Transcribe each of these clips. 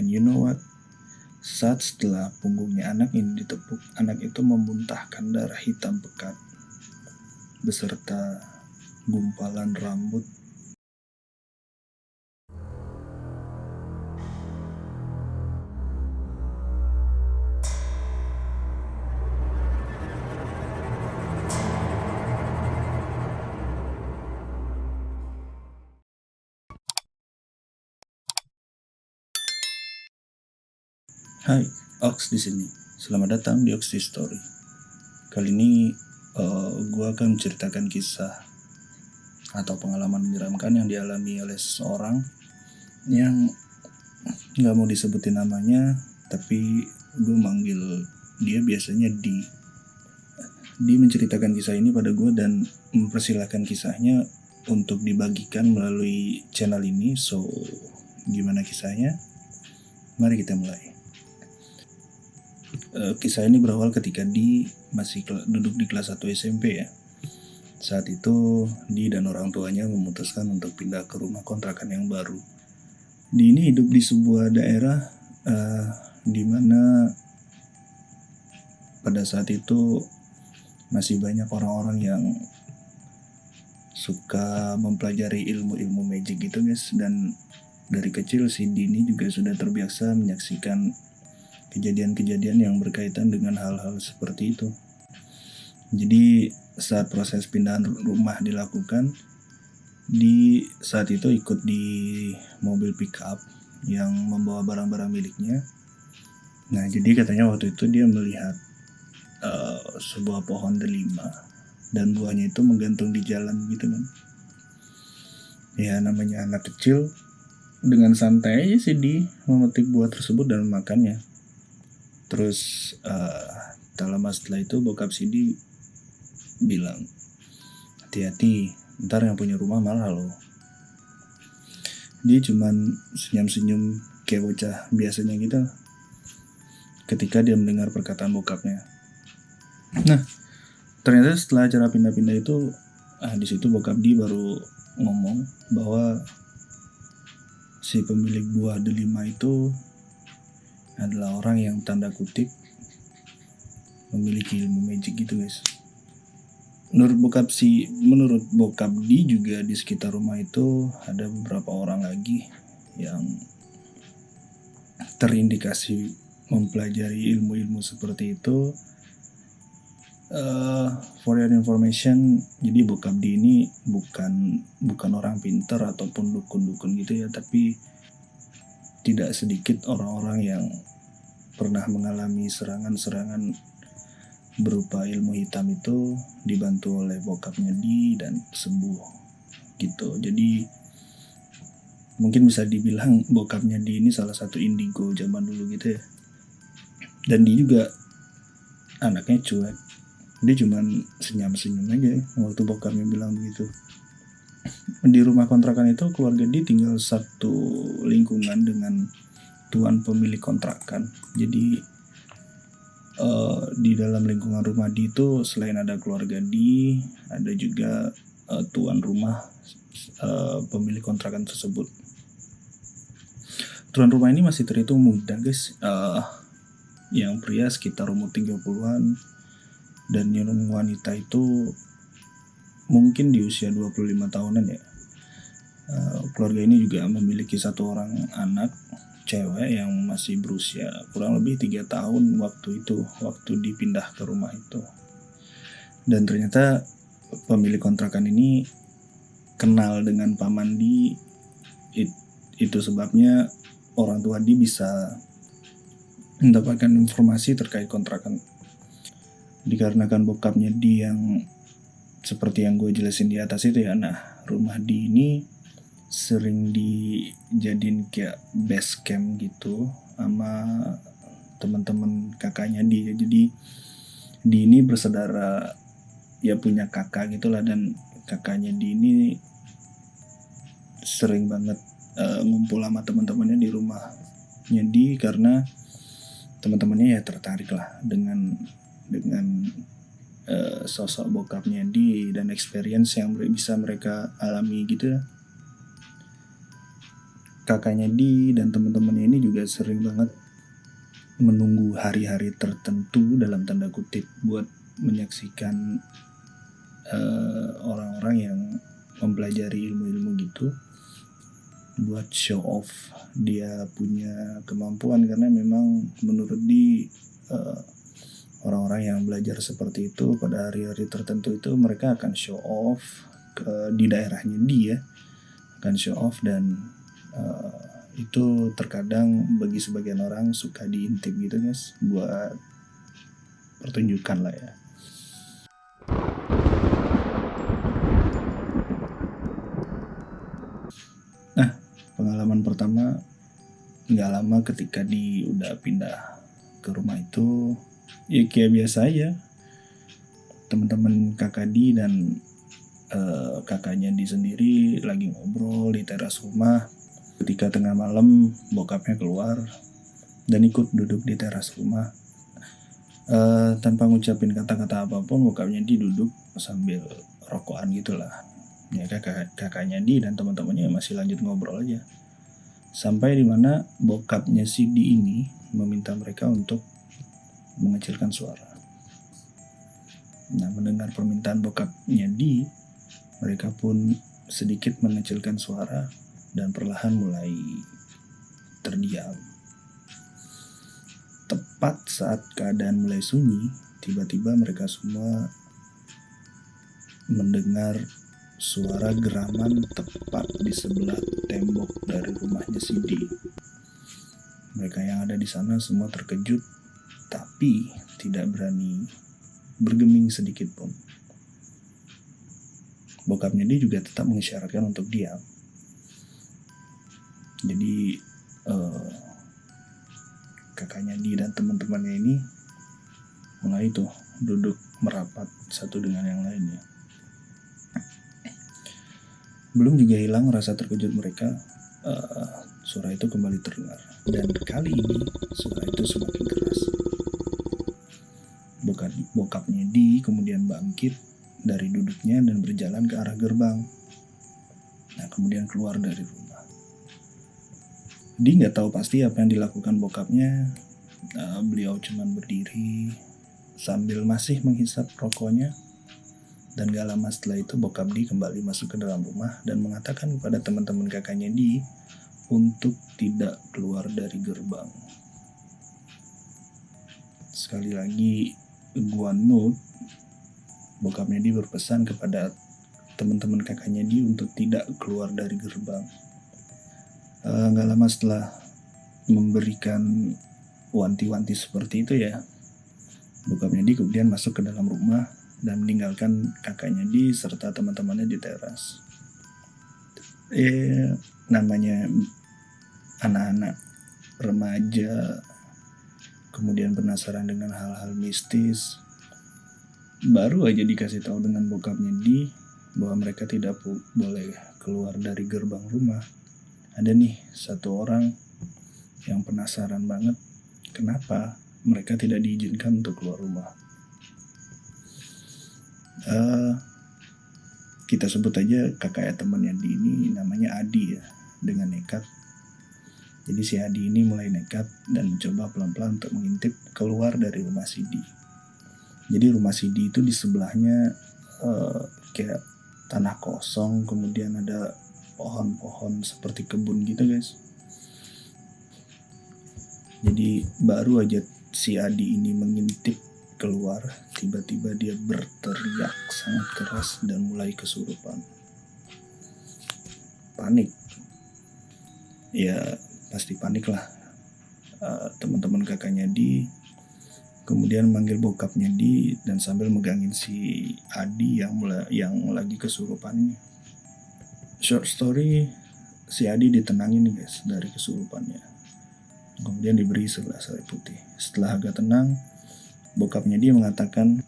And you know what? Saat setelah punggungnya anak ini ditepuk, anak itu memuntahkan darah hitam pekat beserta gumpalan rambut. Hai, Ox di sini. Selamat datang di Ox Story. Kali ini gue akan menceritakan kisah atau pengalaman menyeramkan yang dialami oleh seseorang yang nggak mau disebutin namanya, tapi gue manggil dia biasanya di. Dia menceritakan kisah ini pada gue dan mempersilahkan kisahnya untuk dibagikan melalui channel ini. So, gimana kisahnya? Mari kita mulai. Kisah ini berawal ketika Di masih duduk di kelas 1 SMP ya. Saat itu Di dan orang tuanya memutuskan untuk pindah ke rumah kontrakan yang baru. Di ini hidup di sebuah daerah di mana pada saat itu masih banyak orang-orang yang suka mempelajari ilmu-ilmu magic gitu guys. Dan dari kecil si Di ini juga sudah terbiasa menyaksikan kejadian-kejadian yang berkaitan dengan hal-hal seperti itu. Jadi saat proses pindahan rumah dilakukan, Di saat itu ikut di mobil pickup yang membawa barang-barang miliknya. Nah jadi katanya waktu itu dia melihat sebuah pohon delima dan buahnya itu menggantung di jalan gitu kan. Ya namanya anak kecil, dengan santai aja sih Di memetik buah tersebut dan memakannya. Terus tak lama setelah itu bokap Sidi bilang, hati-hati, ntar yang punya rumah marah loh. Dia cuman senyum-senyum kayak bocah biasanya gitu ketika dia mendengar perkataan bokapnya. Nah ternyata setelah acara pindah-pindah itu di situ bokap Di baru ngomong bahwa si pemilik buah delima itu adalah orang yang tanda kutip memiliki ilmu magic gitu guys. Menurut bokap Di juga di sekitar rumah itu ada beberapa orang lagi yang terindikasi mempelajari ilmu-ilmu seperti itu. For your information, jadi bokap Di ini bukan orang pintar ataupun dukun-dukun gitu ya, tapi tidak sedikit orang-orang yang pernah mengalami serangan-serangan berupa ilmu hitam itu dibantu oleh bokapnya Di dan sembuh gitu. Jadi mungkin bisa dibilang bokapnya Di ini salah satu indigo zaman dulu gitu ya. Dan Di juga anaknya cuek, dia cuman senyum-senyum aja waktu bokapnya bilang begitu. Di rumah kontrakan itu keluarga Di tinggal satu lingkungan dengan tuan pemilik kontrakan. Jadi di dalam lingkungan rumah Di itu selain ada keluarga Di, ada juga tuan rumah pemilik kontrakan tersebut. Tuan rumah ini masih terhitung muda guys, yang pria sekitar umur 30-an dan yang wanita itu mungkin di usia 25 tahunan ya. Keluarga ini juga memiliki satu orang anak cewek yang masih berusia kurang lebih 3 tahun waktu dipindah ke rumah itu. Dan ternyata pemilik kontrakan ini kenal dengan paman Di. Itu sebabnya orang tua Di bisa mendapatkan informasi terkait kontrakan. Dikarenakan bokapnya Di yang seperti yang gue jelasin di atas itu ya. Nah rumah Di ini sering dijadiin kayak base camp gitu sama teman-teman kakaknya Di. Jadi Di ini bersaudara ya, punya kakak gitulah, dan kakaknya Di ini sering banget ngumpul sama teman-temannya di rumahnya Di karena teman-temannya ya tertarik lah dengan sosok bokapnya Di dan experience yang bisa mereka alami gitu ya. kakaknya Di dan teman-temannya ini juga sering banget menunggu hari-hari tertentu dalam tanda kutip buat menyaksikan orang-orang yang mempelajari ilmu-ilmu gitu, buat show off dia punya kemampuan. Karena memang menurut Di orang-orang yang belajar seperti itu pada hari-hari tertentu itu mereka akan show off di daerahnya dia, akan show off. Dan itu terkadang bagi sebagian orang suka diintip gitu guys, buat pertunjukan lah ya. Nah, pengalaman pertama nggak lama ketika Di udah pindah ke rumah itu, ya kayak biasa aja, teman-teman kakak Di dan kakaknya Di sendiri lagi ngobrol di teras rumah. Ketika tengah malam bokapnya keluar dan ikut duduk di teras rumah. Tanpa ngucapin kata-kata apapun, bokapnya Di duduk sambil rokokan gitulah. Ya kakaknya Di dan teman-temannya masih lanjut ngobrol aja. Sampai dimana bokapnya si Di ini meminta mereka untuk mengecilkan suara. Nah, mendengar permintaan bokapnya Di, mereka pun sedikit mengecilkan suara dan perlahan mulai terdiam. Tepat saat keadaan mulai sunyi, tiba-tiba mereka semua mendengar suara geraman tepat di sebelah tembok dari rumahnya si Di. Mereka yang ada di sana semua terkejut, tapi tidak berani bergeming sedikit pun. Bokapnya Di juga tetap mengisyaratkan untuk diam. Jadi kakaknya Di dan teman-temannya ini mulai tuh duduk merapat satu dengan yang lainnya. Belum juga hilang rasa terkejut mereka, suara itu kembali terdengar. Dan kali ini suara itu semakin keras. Bokapnya Di kemudian bangkit dari duduknya dan berjalan ke arah gerbang. Nah, kemudian keluar dari rumah. Di nggak tahu pasti apa yang dilakukan bokapnya. Beliau cuman berdiri sambil masih menghisap rokoknya. Dan gak lama setelah itu bokap Di kembali masuk ke dalam rumah dan mengatakan kepada teman-teman kakaknya Di untuk tidak keluar dari gerbang. Sekali lagi gua note, bokapnya Di berpesan kepada teman-teman kakaknya Di untuk tidak keluar dari gerbang. Gak lama setelah memberikan wanti-wanti seperti itu ya, bokapnya Di kemudian masuk ke dalam rumah dan meninggalkan kakaknya Di serta teman-temannya di teras. Namanya anak-anak remaja kemudian penasaran dengan hal-hal mistis, baru aja dikasih tahu dengan bokapnya Di bahwa mereka tidak boleh keluar dari gerbang rumah. Ada nih satu orang yang penasaran banget kenapa mereka tidak diizinkan untuk keluar rumah. Kita sebut aja kakak temannya Di ini namanya Adi ya, dengan nekat. Jadi si Adi ini mulai nekat dan mencoba pelan-pelan untuk mengintip keluar dari rumah si Di. Jadi rumah si Di itu di sebelahnya kayak tanah kosong, kemudian ada pohon-pohon seperti kebun gitu guys. Jadi baru aja si Adi ini mengintip keluar, tiba-tiba dia berteriak sangat keras dan mulai kesurupan. Panik. Ya pasti panik lah. Teman-teman kakaknya Di kemudian manggil bokapnya Di dan sambil megangin si Adi yang lagi kesurupan ini. Short story, si Adi ditenangin nih guys dari kesurupannya. Kemudian diberi segelas air putih. Setelah agak tenang, bokapnya Dia mengatakan,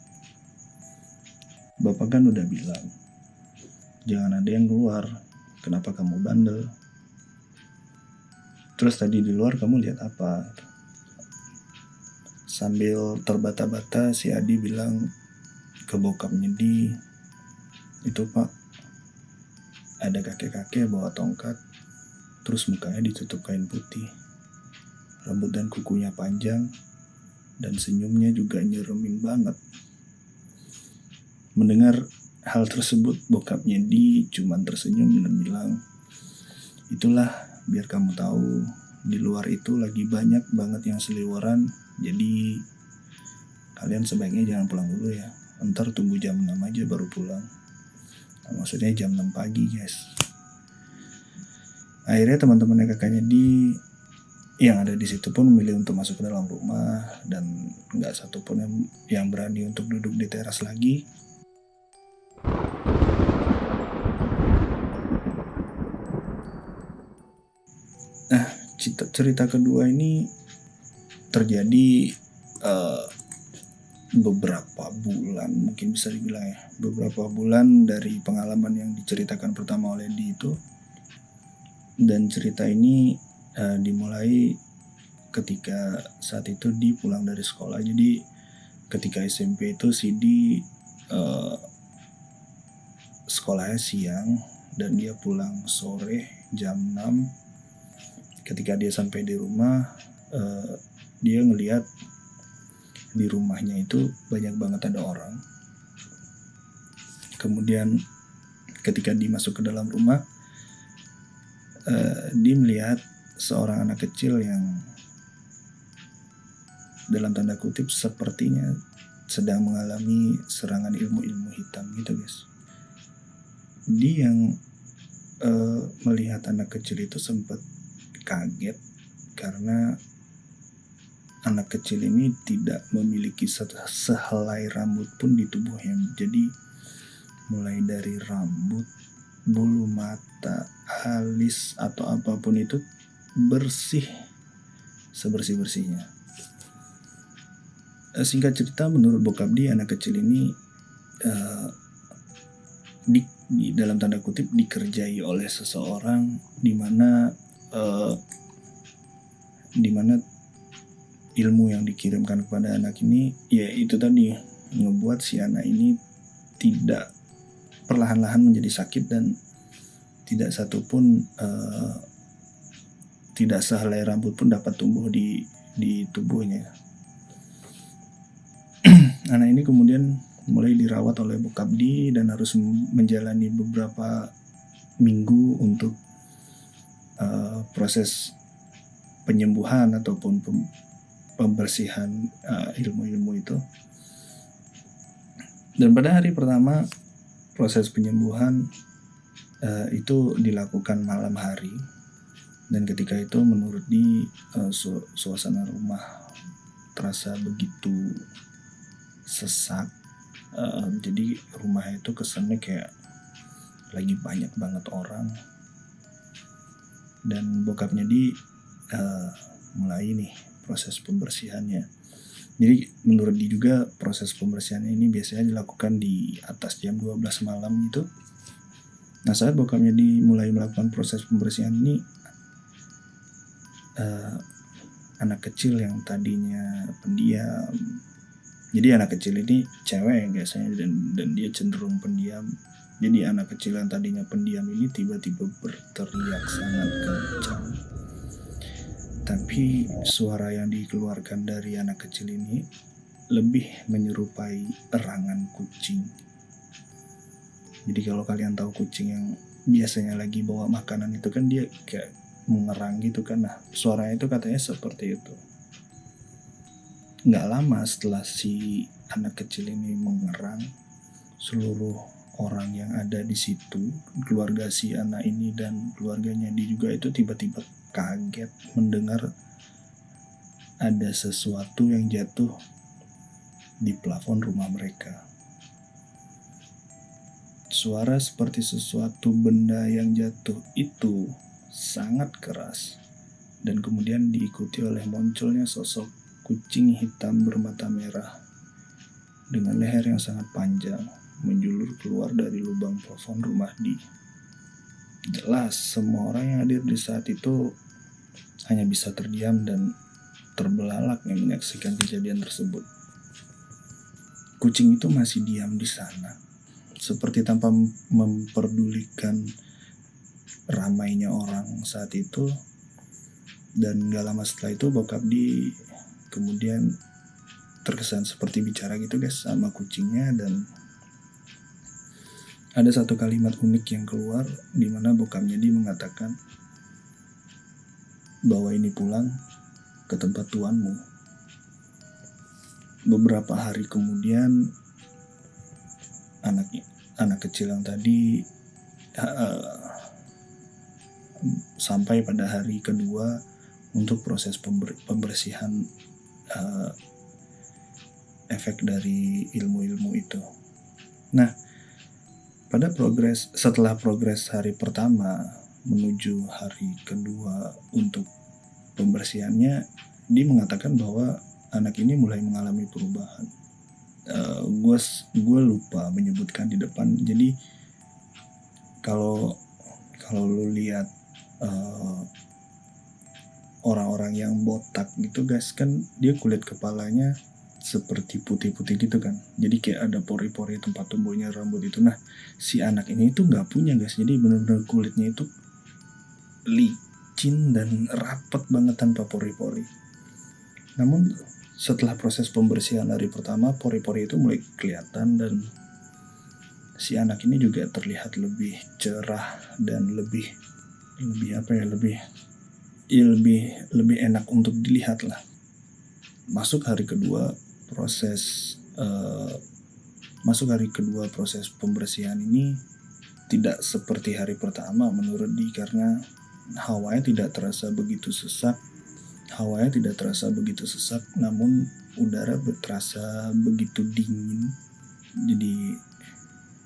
"Bapak kan udah bilang, jangan ada yang keluar. Kenapa kamu bandel? Terus tadi di luar kamu lihat apa?" Sambil terbata-bata si Adi bilang ke bokapnya Di, "Itu Pak, ada kakek-kakek bawa tongkat terus mukanya ditutup kain putih, rambut dan kukunya panjang, dan senyumnya juga nyeremin banget. Mendengar hal tersebut, bokapnya Di cuman tersenyum dan bilang, itulah biar kamu tahu, di luar itu lagi banyak banget yang seliweran, jadi kalian sebaiknya jangan pulang dulu ya. Ntar tunggu jam 6 aja baru pulang. Nah, maksudnya jam 6 pagi guys. Akhirnya teman-temannya kakaknya Di yang ada di situ pun memilih untuk masuk ke dalam rumah, dan nggak satupun yang berani untuk duduk di teras lagi. Nah, cerita kedua ini terjadi beberapa bulan, mungkin bisa dibilang ya, beberapa bulan dari pengalaman yang diceritakan pertama oleh Di itu. Dan cerita ini dimulai ketika saat itu Di pulang dari sekolah. Jadi ketika SMP itu si Di sekolahnya siang dan dia pulang sore jam 6. Ketika dia sampai di rumah, dia ngelihat di rumahnya itu banyak banget ada orang. Kemudian ketika dia masuk ke dalam rumah, dia melihat seorang anak kecil yang dalam tanda kutip sepertinya sedang mengalami serangan ilmu-ilmu hitam gitu guys. Dia yang melihat anak kecil itu sempat kaget karena anak kecil ini tidak memiliki sehelai rambut pun di tubuhnya. Jadi mulai dari rambut, bulu mata, alis atau apapun itu bersih sebersih-bersihnya. Singkat cerita, menurut bokap Dia, anak kecil ini di dalam tanda kutip dikerjai oleh seseorang di mana ilmu yang dikirimkan kepada anak ini, ya itu tadi, ngebuat si anak ini tidak perlahan-lahan menjadi sakit dan tidak satupun tidak sehelai rambut pun dapat tumbuh di tubuhnya. Anak ini kemudian mulai dirawat oleh bokap Di dan harus menjalani beberapa minggu untuk proses penyembuhan ataupun pembersihan ilmu-ilmu itu. Dan pada hari pertama proses penyembuhan itu dilakukan malam hari, dan ketika itu menurut Di suasana rumah terasa begitu sesak. Jadi rumah itu kesannya kayak lagi banyak banget orang. Dan bokapnya Di mulai nih proses pembersihannya. Jadi menurut Di juga proses pembersihan ini biasanya dilakukan di atas jam 12 malam gitu. Nah, saat bokapnya Di mulai melakukan proses pembersihan ini, anak kecil yang tadinya pendiam, jadi anak kecil ini cewek biasanya, dan dia cenderung pendiam. Jadi anak kecil yang tadinya pendiam ini tiba-tiba berteriak sangat kencang. Tapi suara yang dikeluarkan dari anak kecil ini lebih menyerupai erangan kucing. Jadi kalau kalian tahu kucing yang biasanya lagi bawa makanan itu kan dia kayak mengerang gitu kan. Nah, suaranya itu katanya seperti itu. Nggak lama setelah si anak kecil ini mengerang, seluruh orang yang ada di situ, keluarga si anak ini dan keluarganya Di juga itu tiba-tiba kaget mendengar ada sesuatu yang jatuh di plafon rumah mereka. Suara seperti sesuatu benda yang jatuh itu sangat keras, dan kemudian diikuti oleh munculnya sosok kucing hitam bermata merah dengan leher yang sangat panjang menjulur keluar dari lubang plafon rumah Di. Jelas semua orang yang hadir di saat itu hanya bisa terdiam dan terbelalak yang menyaksikan kejadian tersebut. Kucing itu masih diam di sana, seperti tanpa memperdulikan ramainya orang saat itu. Dan gak lama setelah itu bokap di kemudian terkesan seperti bicara gitu guys sama kucingnya, dan ada satu kalimat unik yang keluar di mana bokapnya dia mengatakan bahwa ini pulang ke tempat tuanmu. Beberapa hari kemudian anak kecil yang tadi sampai pada hari kedua untuk proses pembersihan efek dari ilmu-ilmu itu. Nah, setelah progres hari pertama menuju hari kedua untuk pembersihannya, dia mengatakan bahwa anak ini mulai mengalami perubahan. Gue lupa menyebutkan di depan. Jadi kalau lu lihat orang-orang yang botak gitu guys, kan dia kulit kepalanya seperti putih-putih gitu kan, jadi kayak ada pori-pori tempat tumbuhnya rambut itu. Nah, si anak ini itu nggak punya guys, jadi benar-benar kulitnya itu licin dan rapat banget tanpa pori-pori. Namun setelah proses pembersihan hari pertama, pori-pori itu mulai kelihatan dan si anak ini juga terlihat lebih cerah dan lebih enak untuk dilihat lah. Masuk hari kedua proses pembersihan ini tidak seperti hari pertama menurut Di, karena hawanya tidak terasa begitu sesak, namun udara terasa begitu dingin. Jadi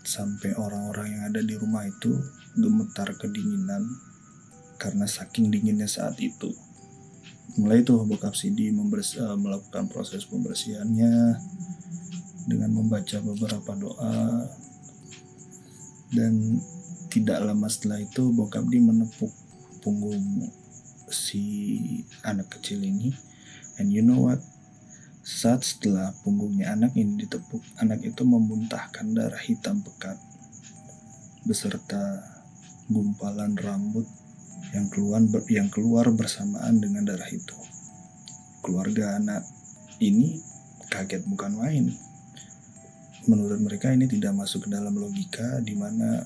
sampai orang-orang yang ada di rumah itu gemetar kedinginan karena saking dinginnya saat itu. Mulai tuh bokap Sidi melakukan proses pembersihannya dengan membaca beberapa doa, dan tidak lama setelah itu bokap Di menepuk punggung si anak kecil ini. And you know what? Saat setelah punggungnya anak ini ditepuk, anak itu memuntahkan darah hitam pekat beserta gumpalan rambut yang keluar bersamaan dengan darah itu. Keluarga anak ini kaget bukan main. Menurut mereka ini tidak masuk ke dalam logika, di mana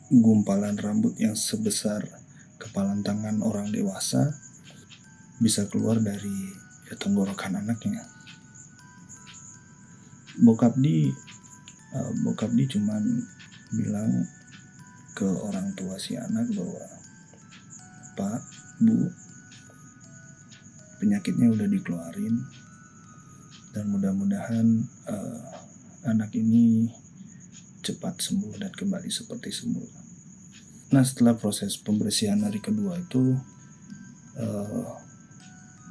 gumpalan rambut yang sebesar kepalan tangan orang dewasa bisa keluar dari tenggorokan anaknya. Bokap di cuman bilang ke orang tua si anak bahwa, Pak, Bu, penyakitnya udah dikeluarin dan mudah-mudahan anak ini cepat sembuh dan kembali seperti semula. Nah, setelah proses pembersihan hari kedua itu,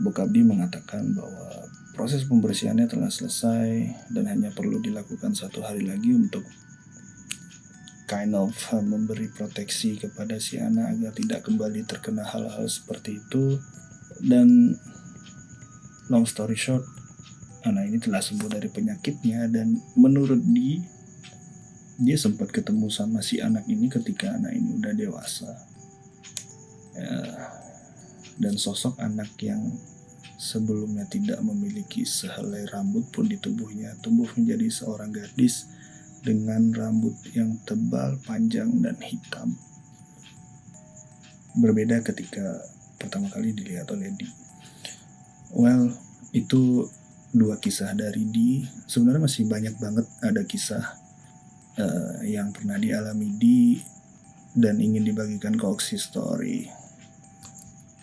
bokap Di mengatakan bahwa proses pembersihannya telah selesai dan hanya perlu dilakukan 1 hari lagi untuk memberi proteksi kepada si anak agar tidak kembali terkena hal-hal seperti itu. Dan long story short, anak ini telah sembuh dari penyakitnya, dan menurut dia sempat ketemu sama si anak ini ketika anak ini udah dewasa. Dan sosok anak yang sebelumnya tidak memiliki sehelai rambut pun di tubuhnya tumbuh menjadi seorang gadis dengan rambut yang tebal, panjang, dan hitam. Berbeda ketika pertama kali dilihat oleh Di. Well, itu 2 kisah dari Di. Sebenarnya masih banyak banget ada kisah yang pernah dialami Di dan ingin dibagikan ke Oxy Story.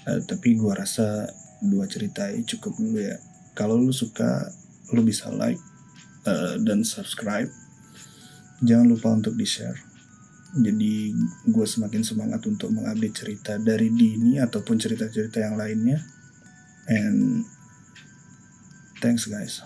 Tapi gue rasa 2 cerita ini cukup dulu ya. Kalau lu suka, lu bisa like dan subscribe. Jangan lupa untuk di-share. Jadi gue semakin semangat untuk mengupdate cerita dari Di ini ataupun cerita-cerita yang lainnya. And thanks guys.